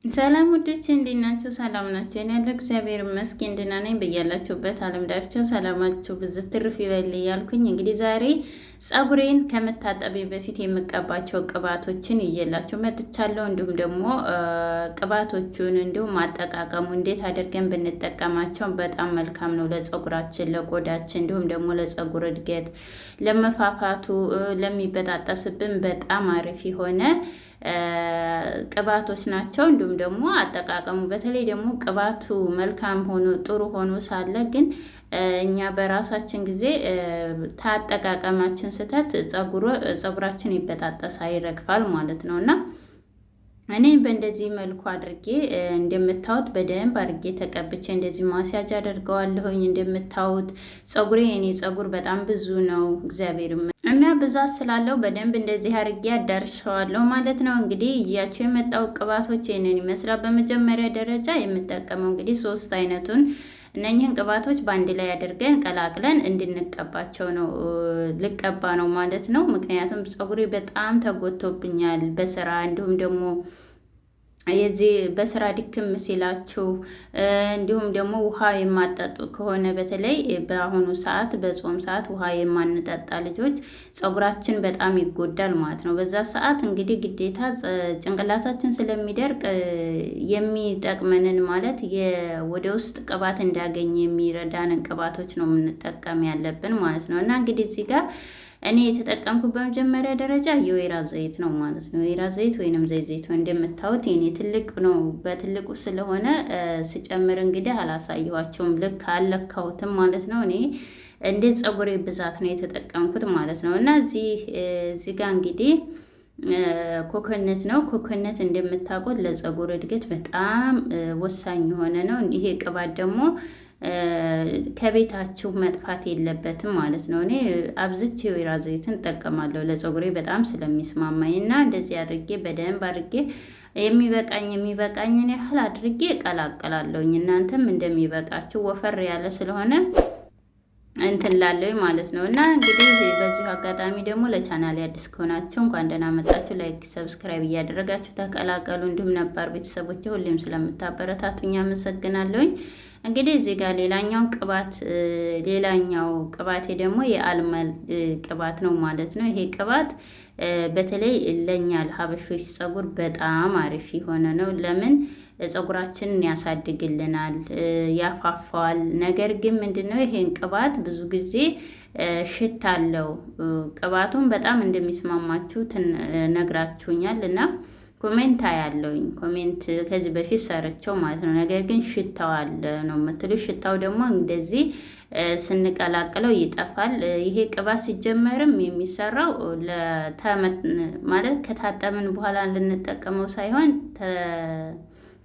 ሰላም ውዶች እንዴት ናችሁ? ሰላም ናችሁ? እኔ ያለው እግዚአብሔር ይመስገን ደህና ነኝ። በያላችሁበት ዓለም ዳርቻ ሰላማችሁ ብዝት ትርፍ ይበል እያልኩኝ እንግዲህ ዛሬ ፀጉሬን ከመታጠቤ በፊት የምቀባቸው ቅባቶችን እየላችሁ መጥቻለሁ። እንዲሁም ደግሞ ቅባቶቹን እንዲሁም አጠቃቀሙ እንዴት አድርገን ብንጠቀማቸው በጣም መልካም ነው ለፀጉራችን፣ ለቆዳችን እንዲሁም ደግሞ ለፀጉር እድገት፣ ለመፋፋቱ፣ ለሚበጣጠስብን በጣም አሪፍ የሆነ ቅባቶች ናቸው። እንዲሁም ደግሞ አጠቃቀሙ በተለይ ደግሞ ቅባቱ መልካም ሆኖ ጥሩ ሆኖ ሳለ ግን እኛ በራሳችን ጊዜ ታጠቃቀማችን ስህተት ፀጉራችን ይበጣጠሳል፣ ይረግፋል ማለት ነው እና እኔ በእንደዚህ መልኩ አድርጌ እንደምታዩት በደንብ አድርጌ ተቀብቼ እንደዚህ ማስያጅ አደርገዋለሁኝ። እንደምታዩት ፀጉሬ የኔ ፀጉር በጣም ብዙ ነው እግዚአብሔር እና ብዛት ስላለው በደንብ እንደዚህ አድርጌ አዳርሸዋለሁ ማለት ነው። እንግዲህ እያቸው የመጣው ቅባቶች ይህንን ይመስላል። በመጀመሪያ ደረጃ የምጠቀመው እንግዲህ 3 አይነቱን እነኝህን ቅባቶች በአንድ ላይ አድርገን ቀላቅለን እንድንቀባቸው ነው ልቀባ ነው ማለት ነው። ምክንያቱም ፀጉሬ በጣም ተጎድቶብኛል በስራ እንዲሁም ደግሞ የዚህ በስራ ድክም ሲላችሁ እንዲሁም ደግሞ ውሃ የማጠጡ ከሆነ በተለይ በአሁኑ ሰዓት በጾም ሰዓት ውሃ የማንጠጣ ልጆች ፀጉራችን በጣም ይጎዳል ማለት ነው። በዛ ሰዓት እንግዲህ ግዴታ ጭንቅላታችን ስለሚደርቅ የሚጠቅመንን ማለት ወደ ውስጥ ቅባት እንዳገኝ የሚረዳንን ቅባቶች ነው የምንጠቀም ያለብን ማለት ነው። እና እንግዲህ እዚህ ጋር እኔ የተጠቀምኩት በመጀመሪያ ደረጃ የወይራ ዘይት ነው ማለት ነው። የወይራ ዘይት ወይንም ዘይት እንደምታዩት የኔ ትልቅ ነው። በትልቁ ስለሆነ ስጨምር እንግዲህ አላሳየኋቸውም፣ ልክ አለካሁትም ማለት ነው። እኔ እንደ ፀጉሬ ብዛት ነው የተጠቀምኩት ማለት ነው። እና እዚህ ጋር እንግዲህ ኮኮነት ነው። ኮኮነት እንደምታውቁት ለፀጉር እድገት በጣም ወሳኝ የሆነ ነው። ይሄ ቅባት ደግሞ ከቤታችሁ መጥፋት የለበትም ማለት ነው። እኔ አብዝቼ የወይራ ዘይትን እጠቀማለሁ ለፀጉሬ በጣም ስለሚስማማኝ እና እንደዚህ አድርጌ በደንብ አድርጌ የሚበቃኝን ያህል አድርጌ እቀላቅላለሁኝ። እናንተም እንደሚበቃችሁ ወፈር ያለ ስለሆነ እንትን ላለኝ ማለት ነው። እና እንግዲህ በዚሁ አጋጣሚ ደግሞ ለቻናል አዲስ ከሆናችሁ እንኳን ደህና መጣችሁ። ላይክ ሰብስክራይብ እያደረጋችሁ ተቀላቀሉ። እንዲሁም ነባር ቤተሰቦች ሁሌም ስለምታበረታቱኝ አመሰግናለሁኝ። እንግዲህ እዚህ ጋር ሌላኛው ቅባቴ ደግሞ የአልመል ቅባት ነው ማለት ነው። ይሄ ቅባት በተለይ ለኛ ለሀበሾች ፀጉር በጣም አሪፍ የሆነ ነው። ለምን ፀጉራችንን ያሳድግልናል፣ ያፋፋዋል። ነገር ግን ምንድነው ይሄን ቅባት ብዙ ጊዜ ሽታ አለው። ቅባቱን በጣም እንደሚስማማችሁ ነግራችሁኛል እና ኮሜንት አያለውኝ። ኮሜንት ከዚህ በፊት ሰርቸው ማለት ነው። ነገር ግን ሽታው አለ ነው የምትሉ። ሽታው ደግሞ እንደዚህ ስንቀላቅለው ይጠፋል። ይሄ ቅባት ሲጀመርም የሚሰራው ማለት ከታጠብን በኋላ ልንጠቀመው ሳይሆን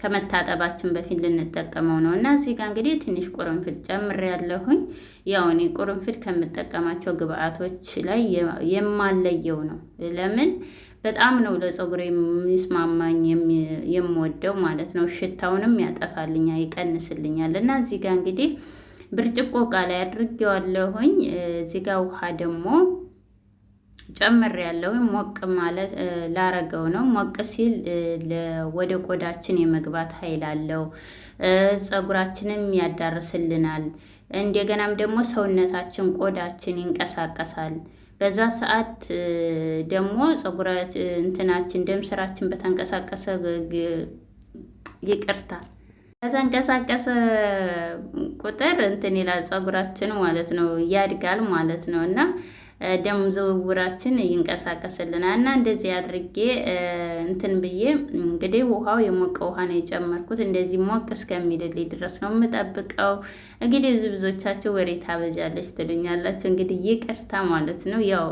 ከመታጠባችን በፊት ልንጠቀመው ነው። እና እዚህ ጋር እንግዲህ ትንሽ ቁርንፍድ ጨምሬያለሁኝ። ያው እኔ ቁርንፍድ ከምጠቀማቸው ግብአቶች ላይ የማለየው ነው። ለምን በጣም ነው ለፀጉሬ የሚስማማኝ የምወደው ማለት ነው። ሽታውንም ያጠፋልኛል፣ ይቀንስልኛል። እና እዚህ ጋር እንግዲህ ብርጭቆ እቃ ላይ አድርጌዋለሁኝ። እዚህ ጋር ውሃ ደግሞ ጨምሬያለሁኝ። ሞቅ ማለት ላረገው ነው። ሞቅ ሲል ወደ ቆዳችን የመግባት ኃይል አለው። ፀጉራችንም ያዳርስልናል። እንደገናም ደግሞ ሰውነታችን ቆዳችን ይንቀሳቀሳል። በዛ ሰዓት ደግሞ እንትናችን ደም ስራችን በተንቀሳቀሰ በተንቀሳቀሰ ቁጥር እንትን ይላል ፀጉራችን ማለት ነው፣ ያድጋል ማለት ነው። እና ደም ዝውውራችን ይንቀሳቀስልናል። እና እንደዚህ አድርጌ እንትን ብዬ እንግዲህ ውሃው የሞቀ ውሃ ነው የጨመርኩት። እንደዚህ ሞቅ እስከሚልልኝ ድረስ ነው የምጠብቀው። እንግዲህ ብዙዎቻችሁ ወሬ ታበጃለች ትሉኛላችሁ። እንግዲህ ይቅርታ ማለት ነው። ያው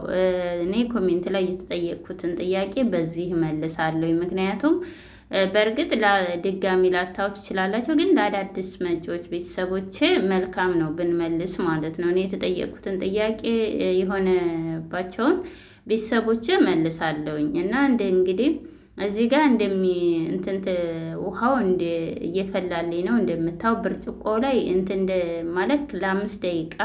እኔ ኮሜንት ላይ የተጠየቅኩትን ጥያቄ በዚህ መልሳለሁ። ምክንያቱም በእርግጥ ድጋሚ ላታው ትችላላችሁ፣ ግን ለአዳዲስ መጪዎች ቤተሰቦቼ መልካም ነው ብንመልስ ማለት ነው። እኔ የተጠየቁትን ጥያቄ የሆነባቸውን ቤተሰቦቼ መልሳለሁኝ። እና እንግዲህ እዚህ ጋር ውሃው እየፈላልኝ ነው እንደምታው ብርጭቆ ላይ ማለት ለ5 ደቂቃ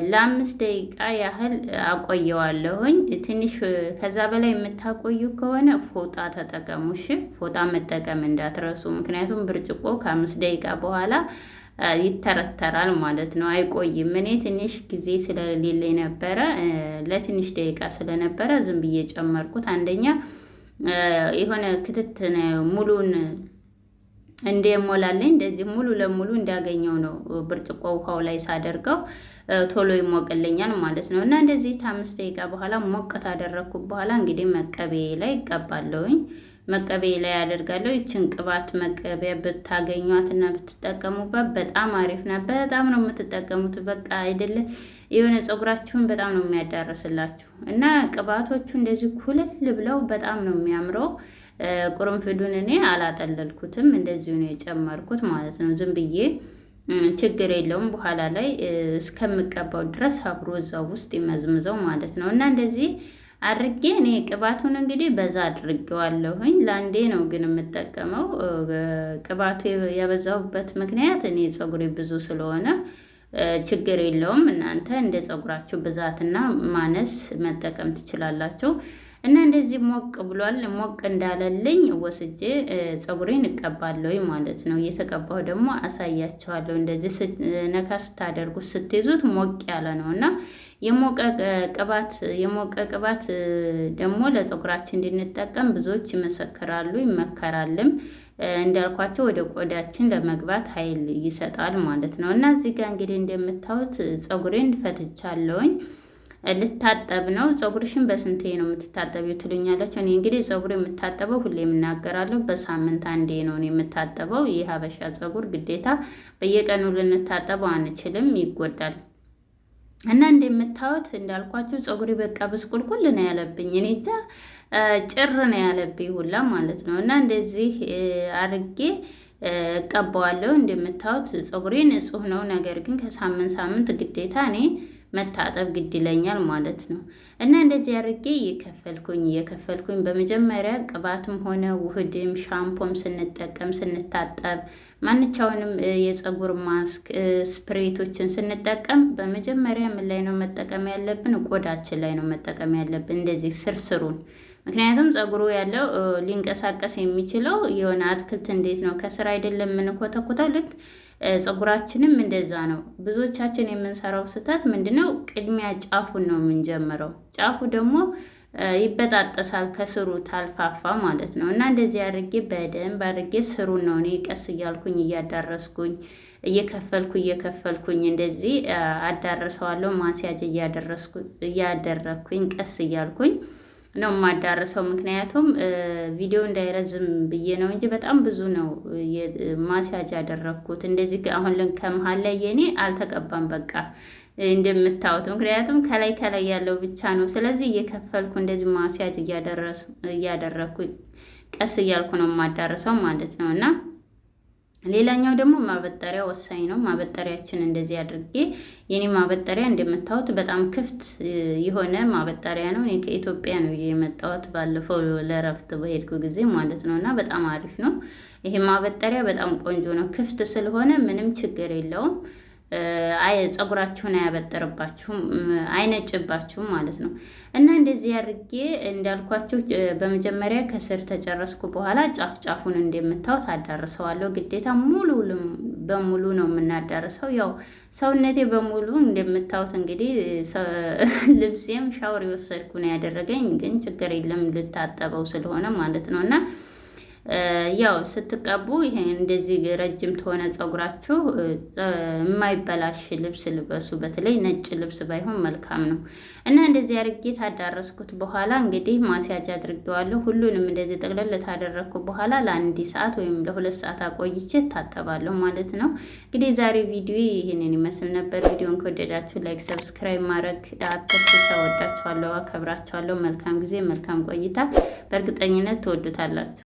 ለ5 ደቂቃ ያህል አቆየዋለሁኝ። ትንሽ ከዛ በላይ የምታቆዩ ከሆነ ፎጣ ተጠቀሙ። እሺ ፎጣ መጠቀም እንዳትረሱ። ምክንያቱም ብርጭቆ ከ5 ደቂቃ በኋላ ይተረተራል ማለት ነው፣ አይቆይም። እኔ ትንሽ ጊዜ ስለሌለኝ ነበረ፣ ለትንሽ ደቂቃ ስለነበረ ዝም ብዬ ጨመርኩት። አንደኛ የሆነ ክትት ሙሉን እንደሞላለኝ እንደዚህ ሙሉ ለሙሉ እንዳገኘው ነው። ብርጭቆ ውሃው ላይ ሳደርገው ቶሎ ይሞቅልኛል ማለት ነው። እና እንደዚህ ከ5 ደቂቃ በኋላ ሞቅ ታደረግኩ በኋላ እንግዲህ መቀቤ ላይ እቀባለሁኝ። መቀቤ ላይ አደርጋለሁ። ይችን ቅባት መቀቢያ ብታገኟት እና ብትጠቀሙባት በጣም አሪፍ ናት። በጣም ነው የምትጠቀሙት። በቃ አይደለ የሆነ ፀጉራችሁን በጣም ነው የሚያዳርስላችሁ። እና ቅባቶቹ እንደዚህ ኩልል ብለው በጣም ነው የሚያምረው። ቁርንፍዱን እኔ አላጠለልኩትም፣ እንደዚሁ ነው የጨመርኩት ማለት ነው። ዝም ብዬ ችግር የለውም በኋላ ላይ እስከምቀባው ድረስ አብሮ እዛው ውስጥ ይመዝምዘው ማለት ነው። እና እንደዚህ አድርጌ እኔ ቅባቱን እንግዲህ በዛ አድርጌዋለሁኝ። ለአንዴ ነው ግን የምጠቀመው። ቅባቱ ያበዛሁበት ምክንያት እኔ ፀጉሬ ብዙ ስለሆነ ችግር የለውም። እናንተ እንደ ፀጉራችሁ ብዛትና ማነስ መጠቀም ትችላላችሁ። እና እንደዚህ ሞቅ ብሏል። ሞቅ እንዳለልኝ ወስጄ ፀጉሬን እቀባለሁኝ ማለት ነው። እየተቀባሁ ደግሞ አሳያቸዋለሁ። እንደዚህ ነካ ስታደርጉት ስትይዙት ሞቅ ያለ ነው እና የሞቀ ቅባት ደግሞ ለፀጉራችን እንድንጠቀም ብዙዎች ይመሰክራሉ፣ ይመከራልም። እንዳልኳቸው ወደ ቆዳችን ለመግባት ኃይል ይሰጣል ማለት ነው። እና እዚህ ጋር እንግዲህ እንደምታዩት ፀጉሬን ፈትቻለሁኝ። ልታጠብ ነው። ፀጉርሽን በስንቴ ነው የምትታጠቢው ትሉኛላችሁ። እኔ እንግዲህ ፀጉር የምታጠበው ሁሌ የምናገራለሁ በሳምንት አንዴ ነው የምታጠበው። ይህ ሀበሻ ፀጉር ግዴታ በየቀኑ ልንታጠበው አንችልም፣ ይጎዳል። እና እንደምታዩት እንዳልኳችሁ ፀጉሬ በቃ ብስቁልቁል ነው ያለብኝ። እኔ እንጃ ጭር ነው ያለብኝ ሁላ ማለት ነው። እና እንደዚህ አድርጌ እቀባዋለሁ። እንደምታዩት ፀጉሬ ንጹህ ነው። ነገር ግን ከሳምንት ግዴታ እኔ መታጠብ ግድ ይለኛል ማለት ነው። እና እንደዚህ አድርጌ እየከፈልኩኝ በመጀመሪያ ቅባትም ሆነ ውህድም ሻምፖም ስንጠቀም ስንታጠብ ማንኛውንም የፀጉር ማስክ ስፕሬቶችን ስንጠቀም በመጀመሪያ ምን ላይ ነው መጠቀም ያለብን? ቆዳችን ላይ ነው መጠቀም ያለብን፣ እንደዚህ ስርስሩን። ምክንያቱም ፀጉሩ ያለው ሊንቀሳቀስ የሚችለው የሆነ አትክልት እንዴት ነው ከስር አይደለም የምንኮተኩተው፣ ልክ ፀጉራችንም እንደዛ ነው። ብዙዎቻችን የምንሰራው ስህተት ምንድነው? ቅድሚያ ጫፉን ነው የምንጀምረው። ጫፉ ደግሞ ይበጣጠሳል ከስሩ ታልፋፋ ማለት ነው። እና እንደዚህ አድርጌ በደንብ አድርጌ ስሩን ነው እኔ ቀስ እያልኩኝ እየከፈልኩኝ እንደዚህ አዳርሰዋለሁ። ማስያጅ እያደረግኩኝ ቀስ እያልኩኝ ነው የማዳርሰው። ምክንያቱም ቪዲዮ እንዳይረዝም ብዬ ነው እንጂ በጣም ብዙ ነው ማስያጅ ያደረግኩት። እንደዚህ አሁን ከመሀል ላይ የኔ አልተቀባም በቃ እንደምታዩት፣ ምክንያቱም ከላይ ያለው ብቻ ነው። ስለዚህ እየከፈልኩ እንደዚህ ማስያጅ እያደረግኩ ቀስ እያልኩ ነው የማዳርሰው ማለት ነው። እና ሌላኛው ደግሞ ማበጠሪያ ወሳኝ ነው። ማበጠሪያችን እንደዚህ አድርጌ የኔ ማበጠሪያ እንደምታዩት በጣም ክፍት የሆነ ማበጠሪያ ነው። እኔ ከኢትዮጵያ ነው የመጣሁት ባለፈው ለረፍት በሄድኩ ጊዜ ማለት ነው። እና በጣም አሪፍ ነው ይሄ ማበጠሪያ፣ በጣም ቆንጆ ነው። ክፍት ስለሆነ ምንም ችግር የለውም። ፀጉራችሁን አያበጥርባችሁም፣ አይነጭባችሁም ማለት ነው። እና እንደዚህ አድርጌ እንዳልኳችሁ በመጀመሪያ ከስር ተጨረስኩ በኋላ ጫፉን እንደምታዩት አዳርሰዋለሁ። ግዴታ ሙሉ በሙሉ ነው የምናዳርሰው። ያው ሰውነቴ በሙሉ እንደምታዩት እንግዲህ ልብሴም ሻወር የወሰድኩ ነው ያደረገኝ፣ ግን ችግር የለም ልታጠበው ስለሆነ ማለት ነው። እና ያው ስትቀቡ ይሄ እንደዚህ ረጅም ተሆነ ፀጉራችሁ የማይበላሽ ልብስ ልበሱ። በተለይ ነጭ ልብስ ባይሆን መልካም ነው። እና እንደዚህ አድርጌ ታዳረስኩት በኋላ እንግዲህ ማስያጅ አድርጌዋለሁ። ሁሉንም እንደዚህ ጠቅለል ታደረግኩ በኋላ ለ1 ሰዓት ወይም ለ2 ሰዓት አቆይቼ ታጠባለሁ ማለት ነው። እንግዲህ ዛሬ ቪዲዮ ይህንን ይመስል ነበር። ቪዲዮን ከወደዳችሁ ላይክ፣ ሰብስክራይብ ማድረግ አትርሱ። ተወዳችኋለሁ፣ አከብራችኋለሁ። መልካም ጊዜ፣ መልካም ቆይታ። በእርግጠኝነት ትወዱታላችሁ።